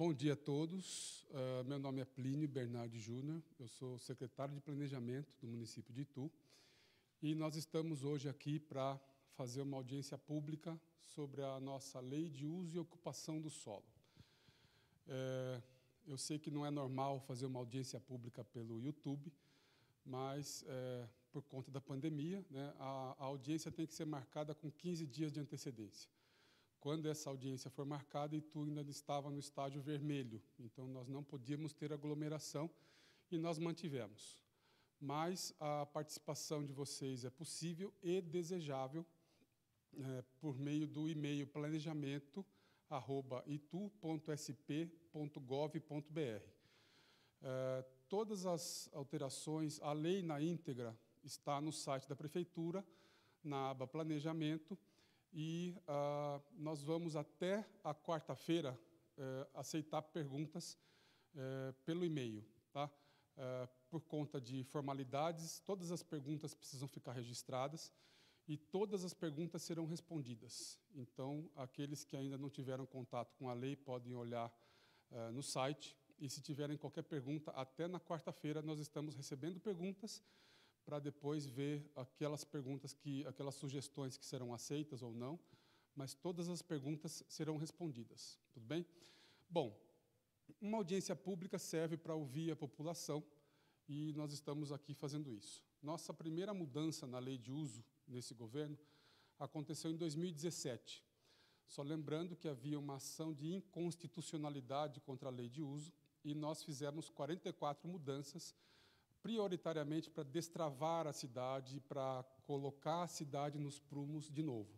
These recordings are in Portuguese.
Bom dia a todos. Meu nome é Plínio Bernardi Júnior, eu sou secretário de Planejamento do município de Itu e nós estamos hoje aqui para fazer uma audiência pública sobre a nossa Lei de Uso e Ocupação do Solo. Eu sei que não é normal fazer uma audiência pública pelo YouTube, mas por conta da pandemia, né, a audiência tem que ser marcada com 15 dias de antecedência. Quando essa audiência for marcada, Itu ainda estava no estágio vermelho, então nós não podíamos ter aglomeração e nós mantivemos. Mas a participação de vocês é possível e desejável por meio do e-mail planejamento@itu.sp.gov.br. Todas as alterações, a lei na íntegra está no site da Prefeitura, na aba Planejamento, e nós vamos até a quarta-feira aceitar perguntas pelo e-mail. Tá? Por conta de formalidades, todas as perguntas precisam ficar registradas e todas as perguntas serão respondidas. Então, aqueles que ainda não tiveram contato com a lei podem olhar no site e, se tiverem qualquer pergunta, até na quarta-feira nós estamos recebendo perguntas para depois ver aquelas sugestões que serão aceitas ou não, mas todas as perguntas serão respondidas. Tudo bem? Bom, uma audiência pública serve para ouvir a população e nós estamos aqui fazendo isso. Nossa primeira mudança na lei de uso nesse governo aconteceu em 2017. Só lembrando que havia uma ação de inconstitucionalidade contra a lei de uso e nós fizemos 44 mudanças, prioritariamente para destravar a cidade, para colocar a cidade nos prumos de novo.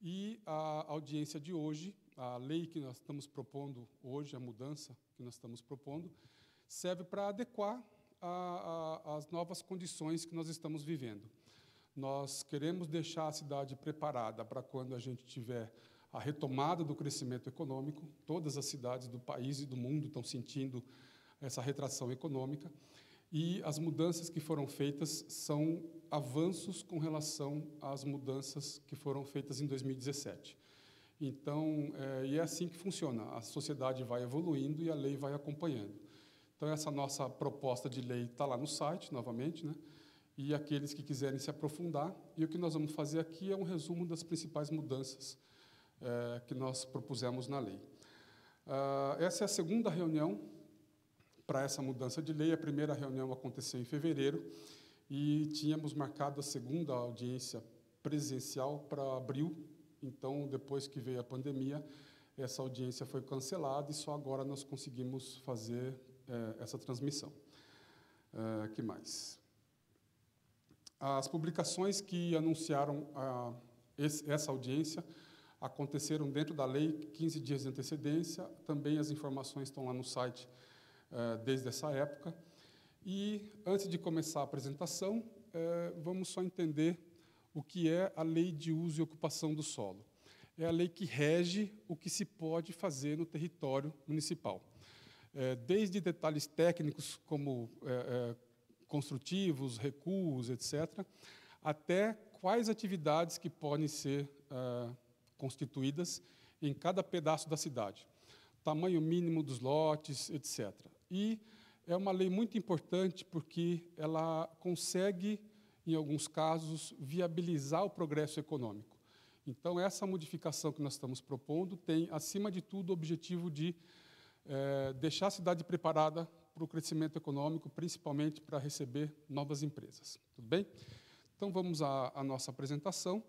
E a audiência de hoje, a lei que nós estamos propondo hoje, a mudança que nós estamos propondo, serve para adequar as novas condições que nós estamos vivendo. Nós queremos deixar a cidade preparada para quando a gente tiver a retomada do crescimento econômico. Todas as cidades do país e do mundo estão sentindo essa retração econômica. E as mudanças que foram feitas são avanços com relação às mudanças que foram feitas em 2017. Então, é assim que funciona. A sociedade vai evoluindo e a lei vai acompanhando. Então, essa nossa proposta de lei está lá no site, novamente, né? E aqueles que quiserem se aprofundar. E o que nós vamos fazer aqui é um resumo das principais mudanças que nós propusemos na lei. Essa é a segunda reunião para essa mudança de lei. A primeira reunião aconteceu em fevereiro e tínhamos marcado a segunda audiência presencial para abril. Então, depois que veio a pandemia, essa audiência foi cancelada e só agora nós conseguimos fazer essa transmissão. Que mais? As publicações que anunciaram essa audiência aconteceram dentro da lei, 15 dias de antecedência. Também as informações estão lá no site desde essa época. E, antes de começar a apresentação, vamos só entender o que é a Lei de Uso e Ocupação do Solo. É a lei que rege o que se pode fazer no território municipal. Desde detalhes técnicos, como construtivos, recuos, etc., até quais atividades que podem ser constituídas em cada pedaço da cidade. Tamanho mínimo dos lotes, etc. E é uma lei muito importante porque ela consegue, em alguns casos, viabilizar o progresso econômico. Então, essa modificação que nós estamos propondo tem, acima de tudo, o objetivo de deixar a cidade preparada para o crescimento econômico, principalmente para receber novas empresas. Tudo bem? Então, vamos à nossa apresentação.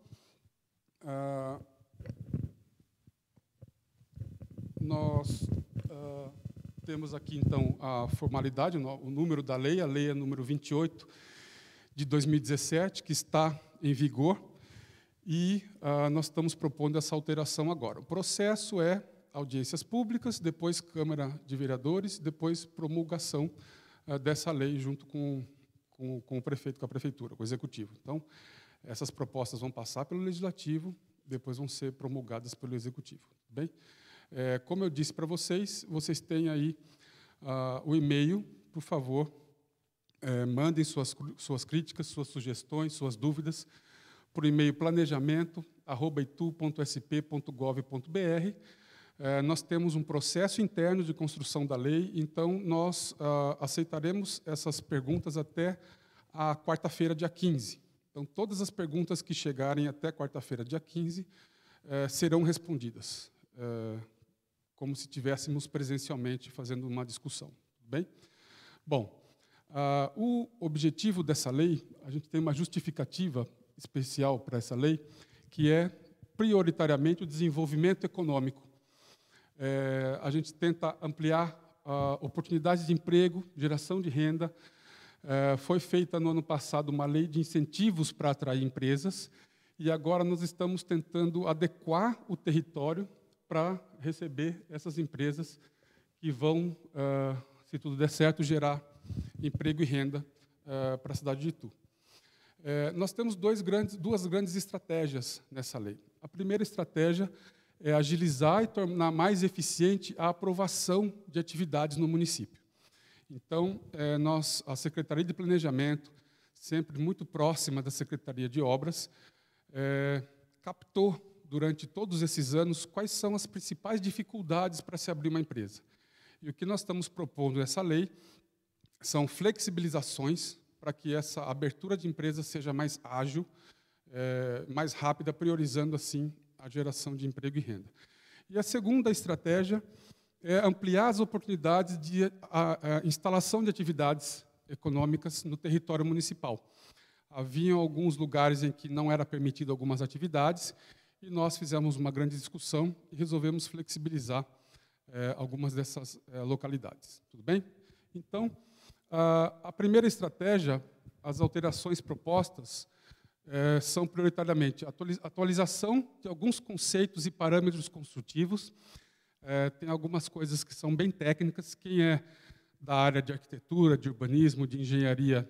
Nós temos aqui, então, a formalidade, o número da lei. A lei é número 28 de 2017, que está em vigor, e nós estamos propondo essa alteração agora. O processo é audiências públicas, depois Câmara de Vereadores, depois promulgação dessa lei junto com o prefeito, com a prefeitura, com o executivo. Então, essas propostas vão passar pelo legislativo, depois vão ser promulgadas pelo executivo. Bem? Como eu disse para vocês, vocês têm aí o e-mail, por favor, mandem suas críticas, suas sugestões, suas dúvidas, por e-mail planejamento@itu.sp.gov.br. nós temos um processo interno de construção da lei, então nós aceitaremos essas perguntas até a quarta-feira, dia 15. Então, todas as perguntas que chegarem até quarta-feira, dia 15, serão respondidas, como se estivéssemos presencialmente fazendo uma discussão. Tudo bem? Bom, o objetivo dessa lei, a gente tem uma justificativa especial para essa lei, que é, prioritariamente, o desenvolvimento econômico. A gente tenta ampliar oportunidades de emprego, geração de renda. Foi feita, no ano passado, uma lei de incentivos para atrair empresas, e agora nós estamos tentando adequar o território para receber essas empresas que vão, se tudo der certo, gerar emprego e renda para a cidade de Itu. Nós temos duas grandes estratégias nessa lei. A primeira estratégia é agilizar e tornar mais eficiente a aprovação de atividades no município. Então, a Secretaria de Planejamento, sempre muito próxima da Secretaria de Obras, captou, durante todos esses anos, quais são as principais dificuldades para se abrir uma empresa. E o que nós estamos propondo nessa lei são flexibilizações para que essa abertura de empresas seja mais ágil, mais rápida, priorizando, assim, a geração de emprego e renda. E a segunda estratégia é ampliar as oportunidades de instalação de atividades econômicas no território municipal. Havia alguns lugares em que não era permitido algumas atividades, e nós fizemos uma grande discussão e resolvemos flexibilizar algumas dessas localidades. Tudo bem? Então, a primeira estratégia, as alterações propostas, são prioritariamente a atualização de alguns conceitos e parâmetros construtivos. Tem algumas coisas que são bem técnicas. Quem é da área de arquitetura, de urbanismo, de engenharia,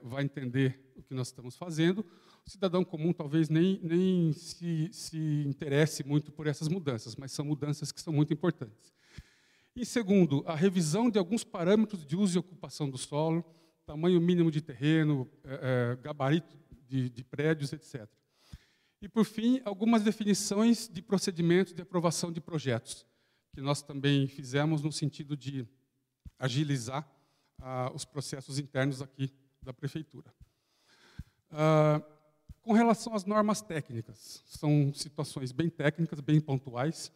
vai entender o que nós estamos fazendo. O cidadão comum talvez nem se interesse muito por essas mudanças, mas são mudanças que são muito importantes. E, segundo, a revisão de alguns parâmetros de uso e ocupação do solo, tamanho mínimo de terreno, gabarito de prédios, etc. E, por fim, algumas definições de procedimentos de aprovação de projetos, que nós também fizemos no sentido de agilizar os processos internos aqui da Prefeitura. Com relação às normas técnicas, são situações bem técnicas, bem pontuais.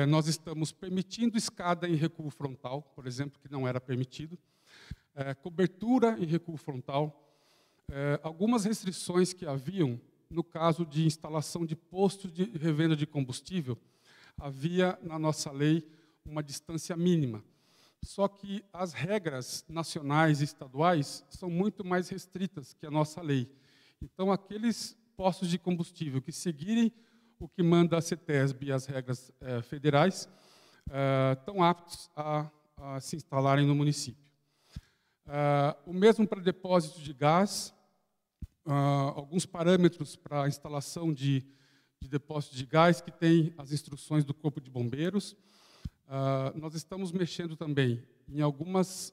Nós estamos permitindo escada em recuo frontal, por exemplo, que não era permitido, cobertura em recuo frontal, algumas restrições que haviam no caso de instalação de postos de revenda de combustível. Havia na nossa lei uma distância mínima. Só que as regras nacionais e estaduais são muito mais restritas que a nossa lei. Então, aqueles postos de combustível que seguirem o que manda a CETESB e as regras federais estão aptos a se instalarem no município. O mesmo para depósito de gás, alguns parâmetros para a instalação de depósito de gás que tem as instruções do Corpo de Bombeiros. Nós estamos mexendo também em algumas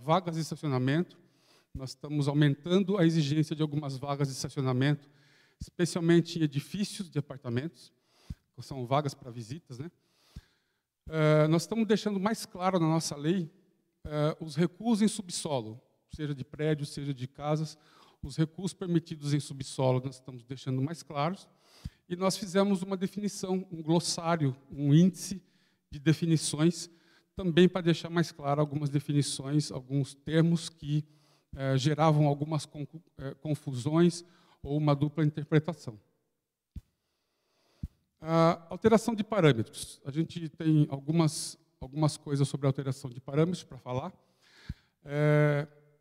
vagas de estacionamento. Nós estamos aumentando a exigência de algumas vagas de estacionamento, especialmente em edifícios de apartamentos, que são vagas para visitas, né? Nós estamos deixando mais claro na nossa lei os recuos em subsolo, seja de prédios, seja de casas. Os recuos permitidos em subsolo nós estamos deixando mais claros. E nós fizemos uma definição, um glossário, um índice de definições, também para deixar mais claro algumas definições, alguns termos que geravam algumas confusões ou uma dupla interpretação. Alteração de parâmetros. A gente tem algumas coisas sobre a alteração de parâmetros para falar.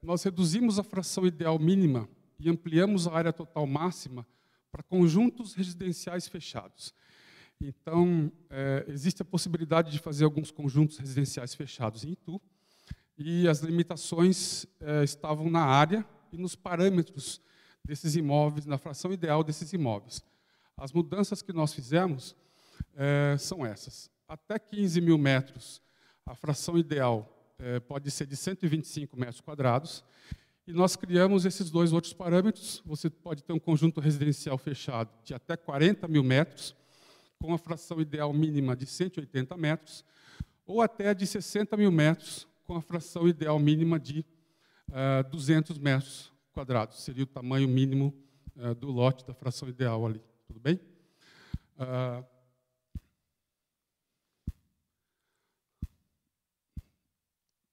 Nós reduzimos a fração ideal mínima e ampliamos a área total máxima para conjuntos residenciais fechados. Então, existe a possibilidade de fazer alguns conjuntos residenciais fechados em Itu, e as limitações estavam na área e nos parâmetros desses imóveis, na fração ideal desses imóveis. As mudanças que nós fizemos são essas. Até 15 mil metros, a fração ideal pode ser de 125 metros quadrados, e nós criamos esses dois outros parâmetros. Você pode ter um conjunto residencial fechado de até 40 mil metros, com a fração ideal mínima de 180 metros, ou até de 60 mil metros, com a fração ideal mínima de 200 metros quadrados. Seria o tamanho mínimo do lote da fração ideal ali. Tudo bem?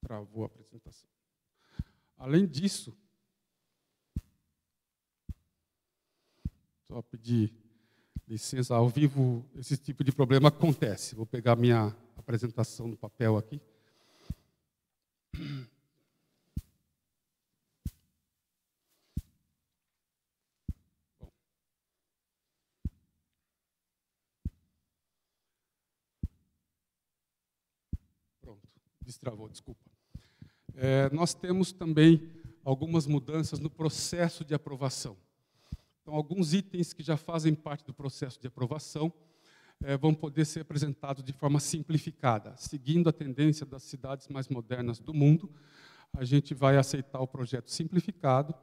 Travou a apresentação. Além disso, só pedir licença, ao vivo esse tipo de problema acontece. Vou pegar minha apresentação no papel aqui. Bom. Pronto, destravou, desculpa. Nós temos também algumas mudanças no processo de aprovação. Então, alguns itens que já fazem parte do processo de aprovação vão poder ser apresentados de forma simplificada. Seguindo a tendência das cidades mais modernas do mundo, a gente vai aceitar o projeto simplificado.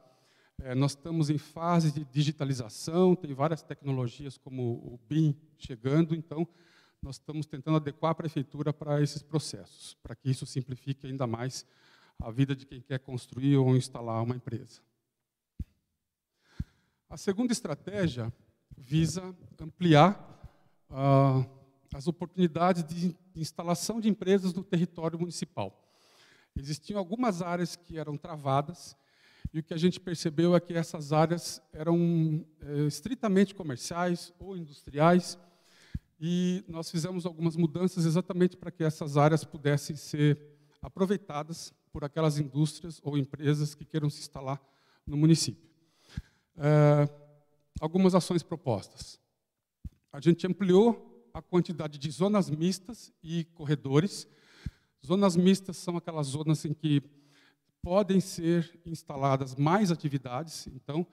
Nós estamos em fase de digitalização, tem várias tecnologias como o BIM chegando, então nós estamos tentando adequar a prefeitura para esses processos, para que isso simplifique ainda mais a vida de quem quer construir ou instalar uma empresa. A segunda estratégia visa ampliar as oportunidades de instalação de empresas no território municipal. Existiam algumas áreas que eram travadas, e o que a gente percebeu é que essas áreas eram estritamente comerciais ou industriais, e nós fizemos algumas mudanças exatamente para que essas áreas pudessem ser aproveitadas por aquelas indústrias ou empresas que queiram se instalar no município. Algumas ações propostas. A gente ampliou a quantidade de zonas mistas e corredores. Zonas mistas são aquelas zonas em que podem ser instaladas mais atividades. Então,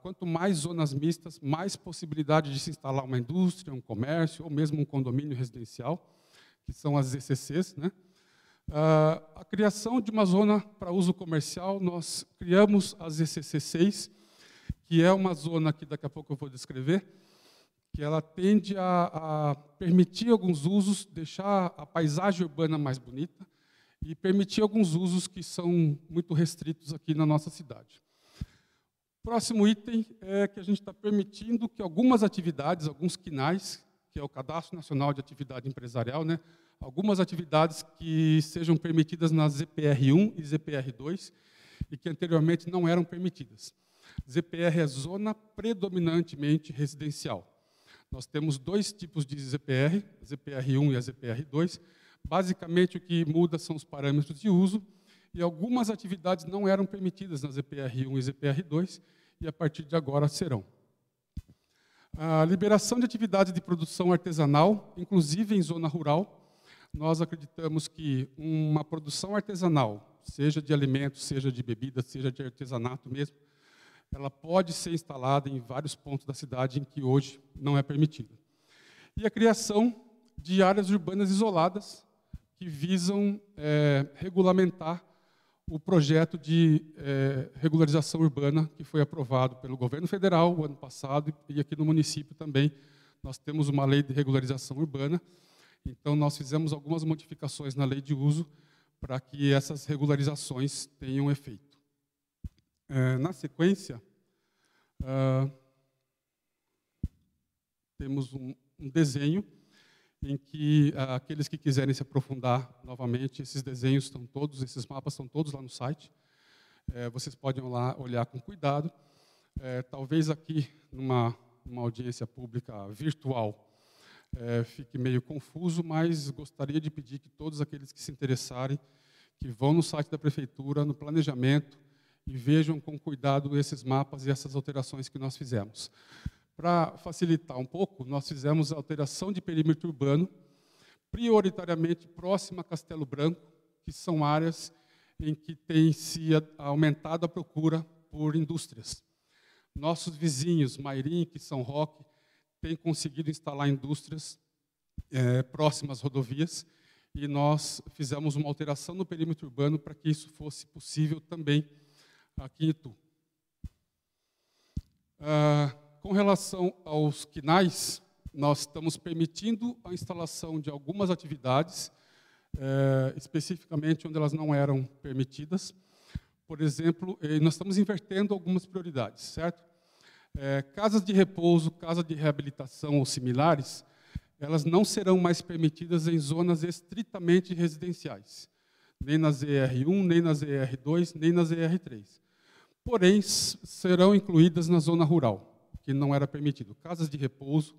quanto mais zonas mistas, mais possibilidade de se instalar uma indústria, um comércio, ou mesmo um condomínio residencial, que são as ZCCs, né? A criação de uma zona para uso comercial, nós criamos a ZCC 6, que é uma zona que daqui a pouco eu vou descrever, que ela tende a permitir alguns usos, deixar a paisagem urbana mais bonita e permitir alguns usos que são muito restritos aqui na nossa cidade. Próximo item é que a gente está permitindo que algumas atividades, alguns CNAEs, que é o Cadastro Nacional de Atividade Empresarial, né, algumas atividades que sejam permitidas na ZPR1 e ZPR2 e que anteriormente não eram permitidas. ZPR é zona predominantemente residencial. Nós temos dois tipos de ZPR, a ZPR1 e a ZPR2. Basicamente, o que muda são os parâmetros de uso, e algumas atividades não eram permitidas na ZPR1 e ZPR2, e a partir de agora serão. A liberação de atividades de produção artesanal, inclusive em zona rural. Nós acreditamos que uma produção artesanal, seja de alimentos, seja de bebidas, seja de artesanato mesmo, ela pode ser instalada em vários pontos da cidade em que hoje não é permitida. E a criação de áreas urbanas isoladas que visam regulamentar o projeto de regularização urbana que foi aprovado pelo governo federal o ano passado, e aqui no município também nós temos uma lei de regularização urbana. Então, nós fizemos algumas modificações na lei de uso para que essas regularizações tenham efeito. Na sequência, temos um desenho em que aqueles que quiserem se aprofundar novamente, esses desenhos estão todos, esses mapas estão todos lá no site. Vocês podem lá olhar com cuidado. Talvez aqui, numa audiência pública virtual, fique meio confuso, mas gostaria de pedir que todos aqueles que se interessarem, que vão no site da Prefeitura, no planejamento, e vejam com cuidado esses mapas e essas alterações que nós fizemos. Para facilitar um pouco, nós fizemos a alteração de perímetro urbano, prioritariamente próxima a Castelo Branco, que são áreas em que tem se aumentado a procura por indústrias. Nossos vizinhos, Mairim e São Roque, têm conseguido instalar indústrias próximas às rodovias, e nós fizemos uma alteração no perímetro urbano para que isso fosse possível também aqui em Itu. Com relação aos CNAEs, nós estamos permitindo a instalação de algumas atividades, especificamente onde elas não eram permitidas. Por exemplo, nós estamos invertendo algumas prioridades, certo? Casas de repouso, casa de reabilitação ou similares, elas não serão mais permitidas em zonas estritamente residenciais, nem na ZR1, nem na ZR2, nem na ZR3. Porém, serão incluídas na zona rural, que não era permitido. Casas de repouso,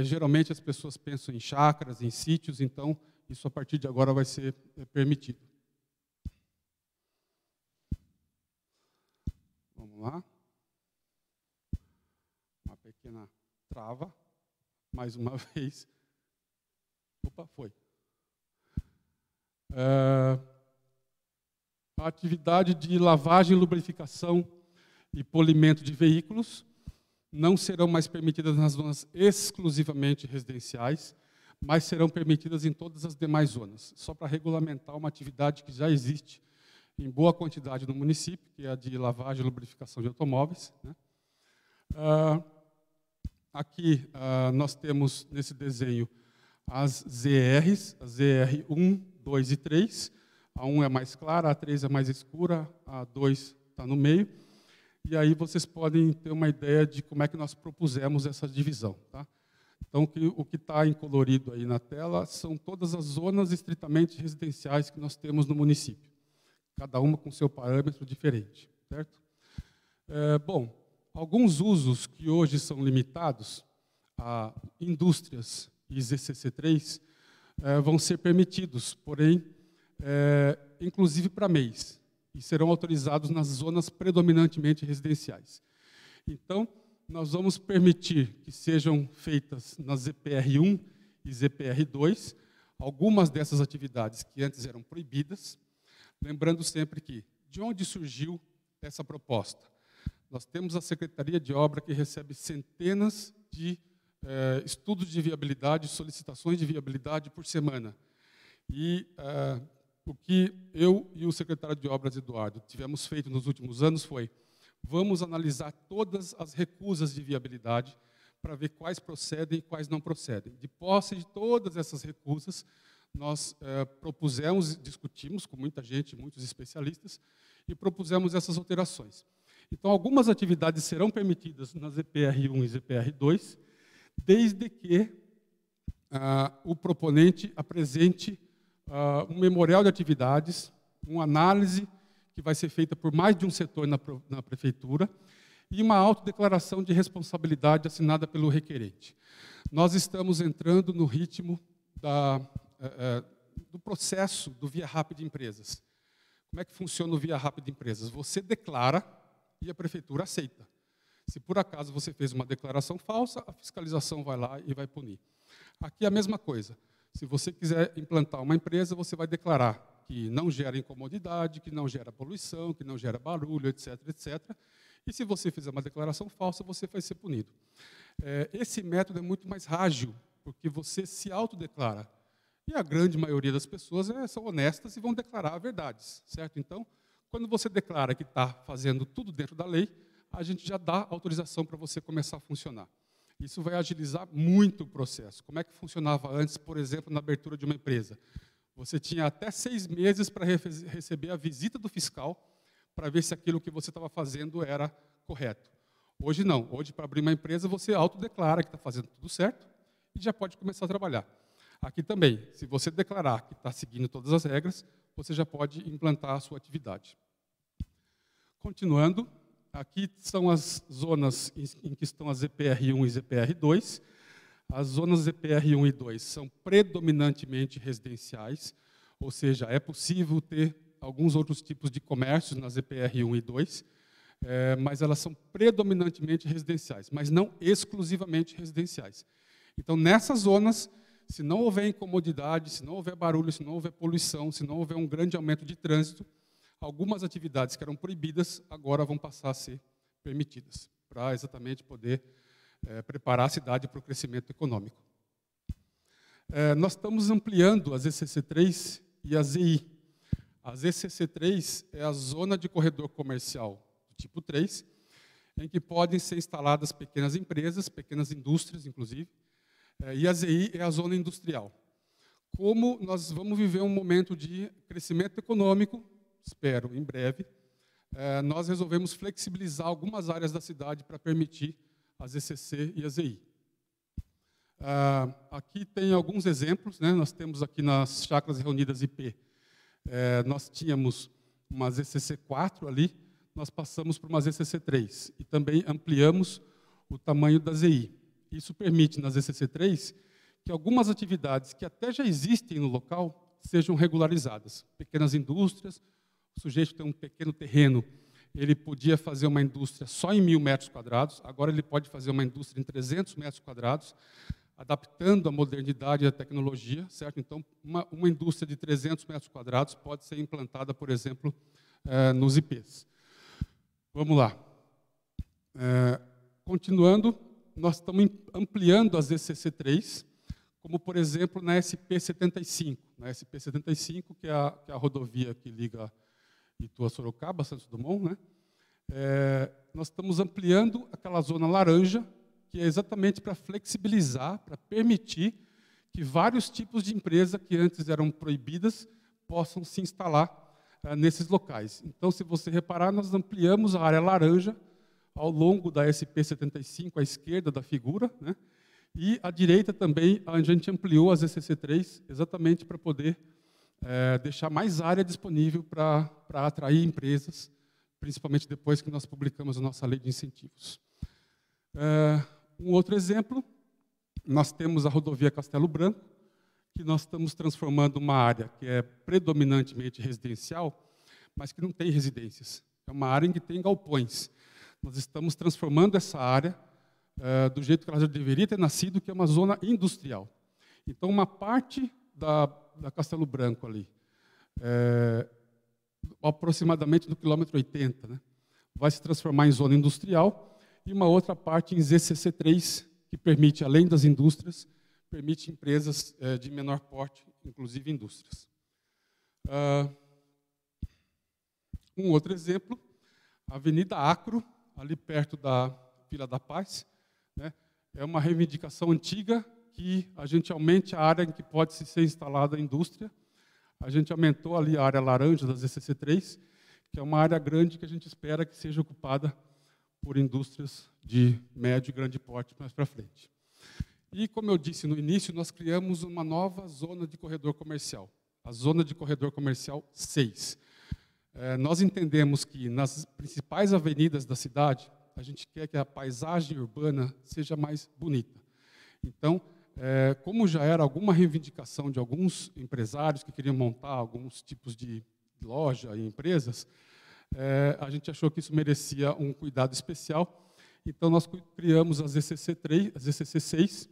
geralmente as pessoas pensam em chácaras, em sítios, então isso a partir de agora vai ser permitido. Vamos lá. Uma pequena trava. Mais uma vez. Opa, foi. A atividade de lavagem, lubrificação e polimento de veículos não serão mais permitidas nas zonas exclusivamente residenciais, mas serão permitidas em todas as demais zonas, só para regulamentar uma atividade que já existe em boa quantidade no município, que é a de lavagem e lubrificação de automóveis, né? Aqui nós temos nesse desenho as ZRs, a ZR1, 2 e 3. A 1 é mais clara, a 3 é mais escura, a 2 está no meio. E aí vocês podem ter uma ideia de como é que nós propusemos essa divisão. Tá? Então, o que está em colorido aí na tela são todas as zonas estritamente residenciais que nós temos no município, cada uma com seu parâmetro diferente. Certo? Bom, alguns usos que hoje são limitados a indústrias e ZCC3 vão ser permitidos, porém, inclusive para MEIs, e serão autorizados nas zonas predominantemente residenciais. Então, nós vamos permitir que sejam feitas na ZPR1 e ZPR2 algumas dessas atividades que antes eram proibidas, lembrando sempre que, de onde surgiu essa proposta? Nós temos a Secretaria de Obra que recebe centenas de estudos de viabilidade, solicitações de viabilidade por semana. E o que eu e o secretário de Obras, Eduardo, tivemos feito nos últimos anos foi: vamos analisar todas as recusas de viabilidade para ver quais procedem e quais não procedem. De posse de todas essas recusas, nós propusemos, discutimos com muita gente, muitos especialistas, e propusemos essas alterações. Então, algumas atividades serão permitidas na ZPR1 e ZPR2, desde que o proponente apresente um memorial de atividades, uma análise que vai ser feita por mais de um setor na prefeitura e uma autodeclaração de responsabilidade assinada pelo requerente. Nós estamos entrando no ritmo do processo do Via Rápida Empresas. Como é que funciona o Via Rápida Empresas? Você declara e a prefeitura aceita. Se por acaso você fez uma declaração falsa, a fiscalização vai lá e vai punir. Aqui é a mesma coisa. Se você quiser implantar uma empresa, você vai declarar que não gera incomodidade, que não gera poluição, que não gera barulho, etc., etc. E se você fizer uma declaração falsa, você vai ser punido. Esse método é muito mais ágil, porque você se autodeclara. E a grande maioria das pessoas são honestas e vão declarar verdades, certo? Então, quando você declara que está fazendo tudo dentro da lei, a gente já dá autorização para você começar a funcionar. Isso vai agilizar muito o processo. Como é que funcionava antes, por exemplo, na abertura de uma empresa? Você tinha até 6 meses para receber a visita do fiscal para ver se aquilo que você estava fazendo era correto. Hoje não. Hoje, para abrir uma empresa, você autodeclara que está fazendo tudo certo e já pode começar a trabalhar. Aqui também, se você declarar que está seguindo todas as regras, você já pode implantar a sua atividade. Continuando, aqui são as zonas em que estão as ZPR1 e ZPR2. As zonas ZPR1 e 2 são predominantemente residenciais, ou seja, é possível ter alguns outros tipos de comércios na ZPR1 e 2, mas elas são predominantemente residenciais, mas não exclusivamente residenciais. Então, nessas zonas, se não houver incomodidade, se não houver barulho, se não houver poluição, se não houver um grande aumento de trânsito, algumas atividades que eram proibidas agora vão passar a ser permitidas, para exatamente poder preparar a cidade para o crescimento econômico. Nós estamos ampliando as ZCC3 e a ZI. A ZCC3 é a zona de corredor comercial do tipo 3, em que podem ser instaladas pequenas empresas, pequenas indústrias, inclusive, E a ZI é a zona industrial. Como nós vamos viver um momento de crescimento econômico, espero, em breve, nós resolvemos flexibilizar algumas áreas da cidade para permitir as ECC e a ZI. Aqui tem alguns exemplos, né? Nós temos aqui nas Chácaras Reunidas IP, nós tínhamos umas ECC 4 ali, nós passamos para umas ECC 3 e também ampliamos o tamanho da ZI. Isso permite, nas ECC 3, que algumas atividades que até já existem no local sejam regularizadas. Pequenas indústrias, o sujeito tem um pequeno terreno, ele podia fazer uma indústria só em 1.000 metros quadrados, agora ele pode fazer uma indústria em 300 metros quadrados, adaptando a modernidade e a tecnologia, certo? Então, uma indústria de 300 metros quadrados pode ser implantada, por exemplo, nos IPs. Vamos lá. Continuando, nós estamos ampliando as ECC3, como, por exemplo, na SP-75. Na SP-75, que é a rodovia que liga Itu a Sorocaba, Santos Dumont, né? Nós estamos ampliando aquela zona laranja, que é exatamente para flexibilizar, para permitir que vários tipos de empresas que antes eram proibidas possam se instalar nesses locais. Então, se você reparar, nós ampliamos a área laranja ao longo da SP-75, à esquerda da figura, né? E à direita também, a gente ampliou as ECC3 exatamente para poder deixar mais área disponível para atrair empresas, principalmente depois que nós publicamos a nossa lei de incentivos. Um outro exemplo, nós temos a rodovia Castelo Branco, que nós estamos transformando uma área que é predominantemente residencial, mas que não tem residências. É uma área em que tem galpões. Nós estamos transformando essa área do jeito que ela já deveria ter nascido, que é uma zona industrial. Então, uma parte da Castelo Branco ali, aproximadamente no quilômetro 80, né, vai se transformar em zona industrial, e uma outra parte em ZCC3, que permite, além das indústrias, permite empresas de menor porte, inclusive indústrias. Um outro exemplo, a Avenida Acro, ali perto da Vila da Paz, né, é uma reivindicação antiga que a gente aumente a área em que pode ser instalada a indústria. A gente aumentou ali a área laranja das ECC3, que é uma área grande que a gente espera que seja ocupada por indústrias de médio e grande porte mais para frente. E, como eu disse no início, nós criamos uma nova zona de corredor comercial, a zona de corredor comercial 6. Nós entendemos que nas principais avenidas da cidade, a gente quer que a paisagem urbana seja mais bonita. Então, como já era alguma reivindicação de alguns empresários que queriam montar alguns tipos de loja e empresas, a gente achou que isso merecia um cuidado especial. Então, nós criamos as ECC3, as ECC6.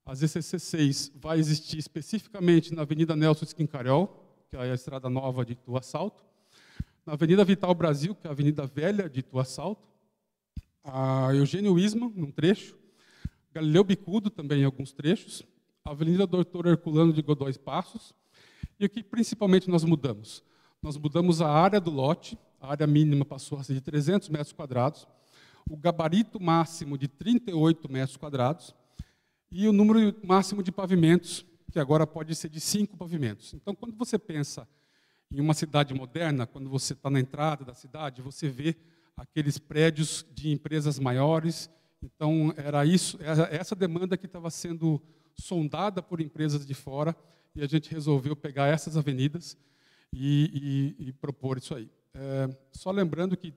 As ECC6 vai existir especificamente na Avenida Nelson Schincariol, que é a estrada nova de Itu a Salto, na Avenida Vital Brasil, que é a Avenida Velha de Itu a Salto, a Eugênio Wisman, num trecho, Galileu Bicudo, também em alguns trechos, a Avenida Doutor Herculano de Godói Passos, e aqui principalmente nós mudamos. Nós mudamos a área do lote, a área mínima passou a ser de 300 metros quadrados, o gabarito máximo de 38 metros quadrados, e o número máximo de pavimentos, que agora pode ser de 5 pavimentos. Então, quando você pensa em uma cidade moderna, quando você está na entrada da cidade, você vê aqueles prédios de empresas maiores. Então, era essa demanda que estava sendo sondada por empresas de fora, e a gente resolveu pegar essas avenidas e propor isso aí. Só lembrando que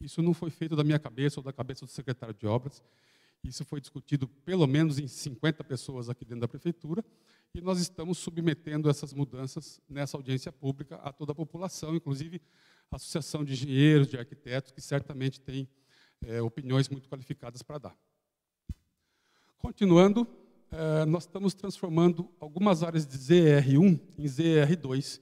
isso não foi feito da minha cabeça ou da cabeça do secretário de obras, isso foi discutido pelo menos em 50 pessoas aqui dentro da prefeitura, e nós estamos submetendo essas mudanças nessa audiência pública a toda a população, inclusive a Associação de Engenheiros, de Arquitetos, que certamente tem opiniões muito qualificadas para dar. Continuando, nós estamos transformando algumas áreas de ZR1 em ZR2,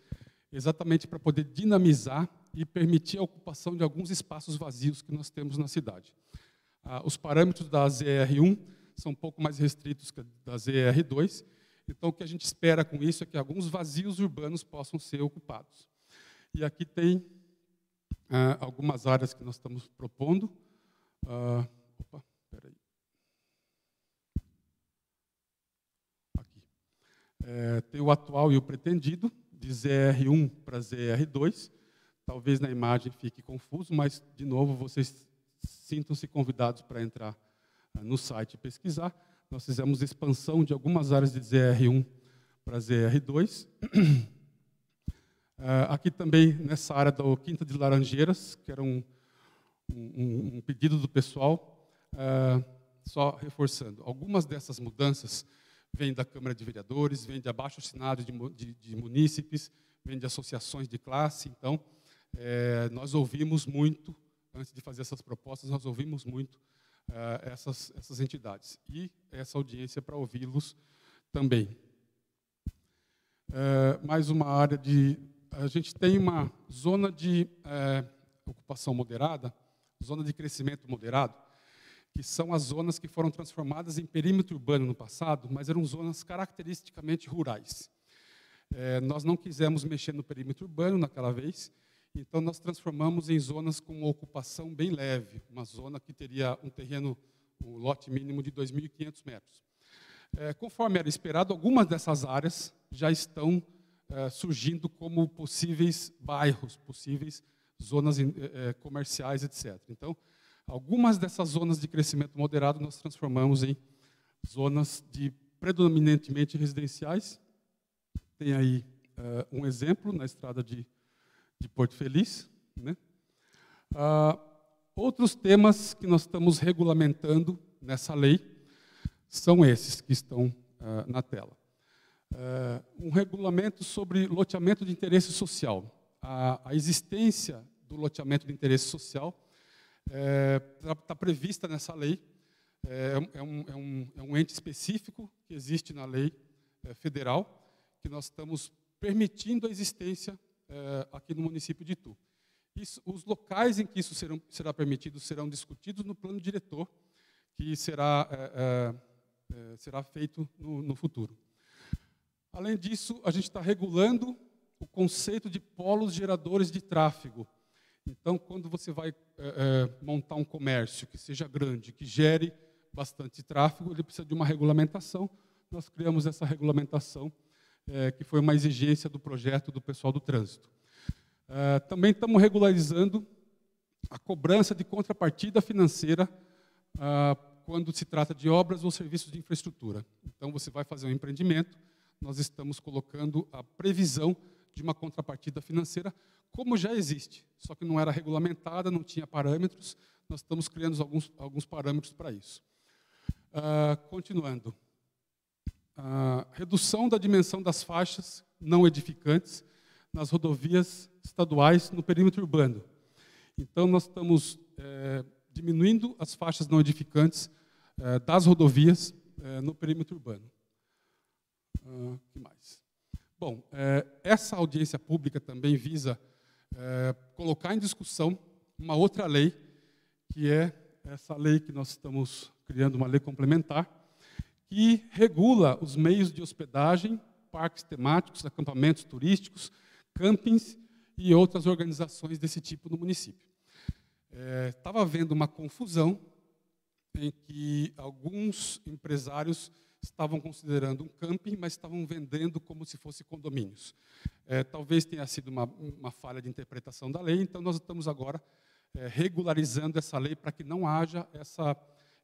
exatamente para poder dinamizar e permitir a ocupação de alguns espaços vazios que nós temos na cidade. Os parâmetros da ZR1 são um pouco mais restritos que da ZR2, então o que a gente espera com isso é que alguns vazios urbanos possam ser ocupados. E aqui tem algumas áreas que nós estamos propondo. Opa, espera aí. tem o atual e o pretendido, de ZR1 para ZR2. Talvez na imagem fique confuso, mas, de novo, vocês sintam-se convidados para entrar no site e pesquisar. Nós fizemos expansão de algumas áreas de ZR1 para ZR2. Aqui também, nessa área da Quinta de Laranjeiras, que era um pedido do pessoal, só reforçando. Algumas dessas mudanças vêm da Câmara de Vereadores, vêm de abaixo-assinado de munícipes, vêm de associações de classe. Então, nós ouvimos muito, antes de fazer essas propostas, nós ouvimos muito essas entidades. E essa audiência para ouvi-los também. Mais uma área de... A gente tem uma zona de ocupação moderada, zona de crescimento moderado, que são as zonas que foram transformadas em perímetro urbano no passado, mas eram zonas caracteristicamente rurais. Nós não quisemos mexer no perímetro urbano naquela vez, então nós transformamos em zonas com ocupação bem leve, uma zona que teria um terreno, um lote mínimo de 2.500 metros. Conforme era esperado, algumas dessas áreas já estão surgindo como possíveis bairros, possíveis zonas comerciais, etc. Então, algumas dessas zonas de crescimento moderado nós transformamos em zonas de predominantemente residenciais. Tem aí um exemplo na estrada de Porto Feliz, né? Outros temas que nós estamos regulamentando nessa lei são esses que estão na tela. Um regulamento sobre loteamento de interesse social. A existência do loteamento de interesse social está prevista nessa lei. É um ente específico que existe na lei federal, que nós estamos permitindo a existência aqui no município de Itu. Os locais em que isso será permitido serão discutidos no plano diretor, que será feito no futuro. Além disso, a gente está regulando o conceito de polos geradores de tráfego. Então, quando você vai montar um comércio que seja grande, que gere bastante tráfego, ele precisa de uma regulamentação. Nós criamos essa regulamentação, que foi uma exigência do projeto do pessoal do trânsito. Também estamos regularizando a cobrança de contrapartida financeira quando se trata de obras ou serviços de infraestrutura. Então, você vai fazer um empreendimento, nós estamos colocando a previsão de uma contrapartida financeira, como já existe, só que não era regulamentada, não tinha parâmetros, nós estamos criando alguns parâmetros para isso. Continuando. Redução da dimensão das faixas não edificantes nas rodovias estaduais no perímetro urbano. Então, nós estamos diminuindo as faixas não edificantes das rodovias no perímetro urbano. O que mais? Bom, essa audiência pública também visa colocar em discussão uma outra lei, que é essa lei que nós estamos criando, uma lei complementar, que regula os meios de hospedagem, parques temáticos, acampamentos turísticos, campings e outras organizações desse tipo no município. Estava havendo uma confusão em que alguns empresários estavam considerando um camping, mas estavam vendendo como se fosse condomínios. Talvez tenha sido uma falha de interpretação da lei, então nós estamos agora regularizando essa lei para que não haja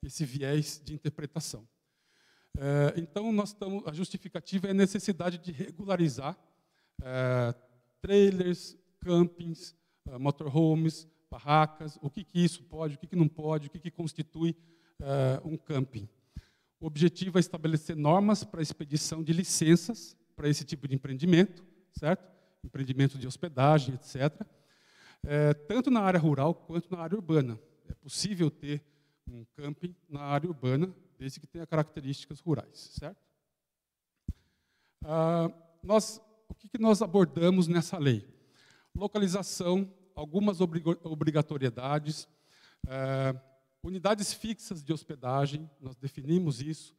esse viés de interpretação. Então, a justificativa é a necessidade de regularizar trailers, campings, motorhomes, barracas, o que isso pode, o que não pode, o que constitui um camping. O objetivo é estabelecer normas para a expedição de licenças para esse tipo de empreendimento, certo? Empreendimento de hospedagem, etc. Tanto na área rural quanto na área urbana. É possível ter um camping na área urbana, desde que tenha características rurais, certo? O que nós abordamos nessa lei? Localização, algumas obrigatoriedades, unidades fixas de hospedagem, nós definimos isso,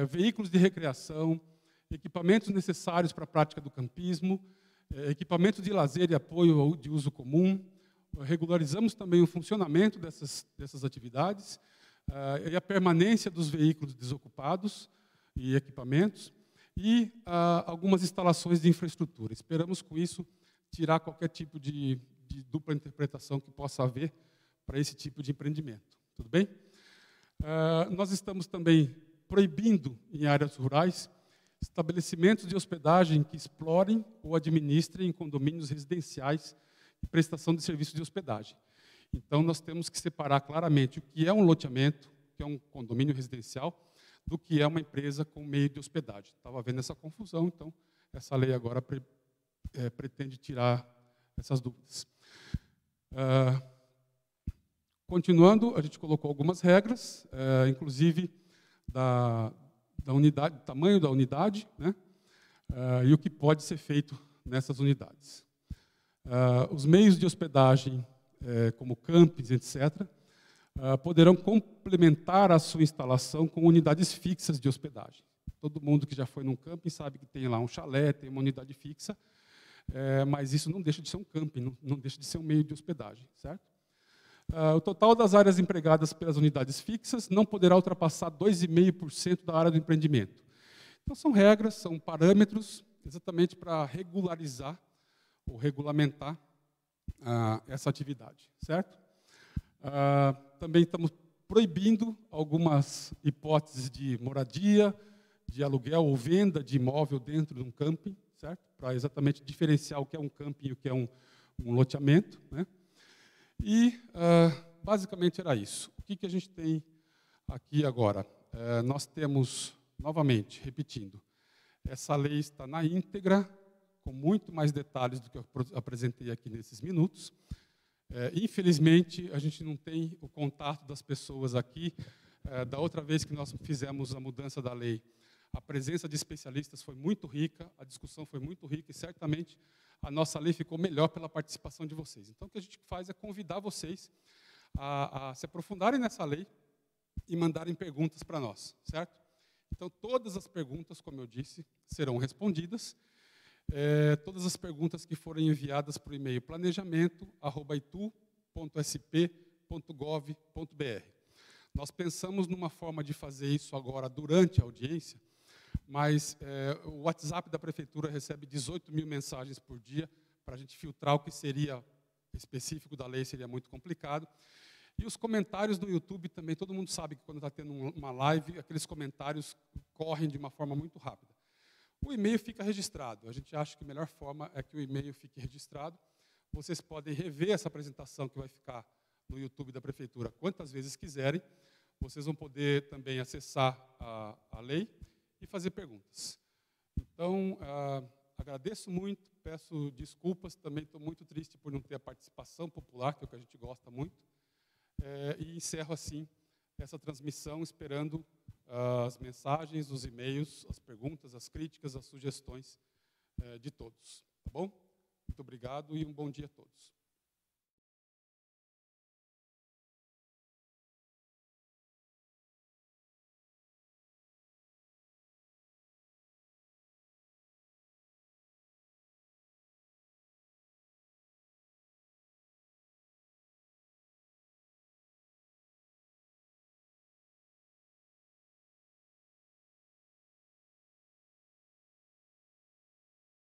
veículos de recreação, equipamentos necessários para a prática do campismo, equipamentos de lazer e apoio de uso comum. Regularizamos também o funcionamento dessas atividades e a permanência dos veículos desocupados e equipamentos. e algumas instalações de infraestrutura. Esperamos, com isso, tirar qualquer tipo de dupla interpretação que possa haver para esse tipo de empreendimento. Tudo bem? Nós estamos também proibindo, em áreas rurais, estabelecimentos de hospedagem que explorem ou administrem condomínios residenciais e prestação de serviços de hospedagem. Então, nós temos que separar claramente o que é um loteamento, o que é um condomínio residencial, do que é uma empresa com meio de hospedagem. Estava havendo essa confusão, então, essa lei agora pretende tirar essas dúvidas. Continuando, a gente colocou algumas regras, inclusive da unidade, do tamanho da unidade, né, e o que pode ser feito nessas unidades. Os meios de hospedagem, como campings, etc., poderão complementar a sua instalação com unidades fixas de hospedagem. Todo mundo que já foi num camping sabe que tem lá um chalé, tem uma unidade fixa, mas isso não deixa de ser um camping, não deixa de ser um meio de hospedagem, certo? O total das áreas empregadas pelas unidades fixas não poderá ultrapassar 2,5% da área do empreendimento. Então, são regras, são parâmetros, exatamente para regularizar ou regulamentar essa atividade, certo? Também estamos proibindo algumas hipóteses de moradia, de aluguel ou venda de imóvel dentro de um camping, certo? Para exatamente diferenciar o que é um camping e o que é um loteamento, né? E, basicamente, era isso. O que a gente tem aqui agora? Nós temos, novamente, repetindo, essa lei está na íntegra, com muito mais detalhes do que eu apresentei aqui nesses minutos. Infelizmente, a gente não tem o contato das pessoas aqui. Da outra vez que nós fizemos a mudança da lei, a presença de especialistas foi muito rica, a discussão foi muito rica, e certamente a nossa lei ficou melhor pela participação de vocês. Então, o que a gente faz é convidar vocês a se aprofundarem nessa lei e mandarem perguntas para nós, certo? Então, todas as perguntas, como eu disse, serão respondidas. Todas as perguntas que forem enviadas por e-mail planejamento@itu.sp.gov.br. Nós pensamos numa forma de fazer isso agora durante a audiência, mas o WhatsApp da Prefeitura recebe 18 mil mensagens por dia. Para a gente filtrar o que seria específico da lei seria muito complicado. E os comentários no YouTube também, todo mundo sabe que quando está tendo uma live, aqueles comentários correm de uma forma muito rápida. O e-mail fica registrado. A gente acha que a melhor forma é que o e-mail fique registrado. Vocês podem rever essa apresentação que vai ficar no YouTube da Prefeitura quantas vezes quiserem. Vocês vão poder também acessar a lei e fazer perguntas. Então, agradeço muito, peço desculpas, também estou muito triste por não ter a participação popular, que é o que a gente gosta muito, e encerro assim essa transmissão, esperando as mensagens, os e-mails, as perguntas, as críticas, as sugestões de todos. Tá bom? Muito obrigado e um bom dia a todos.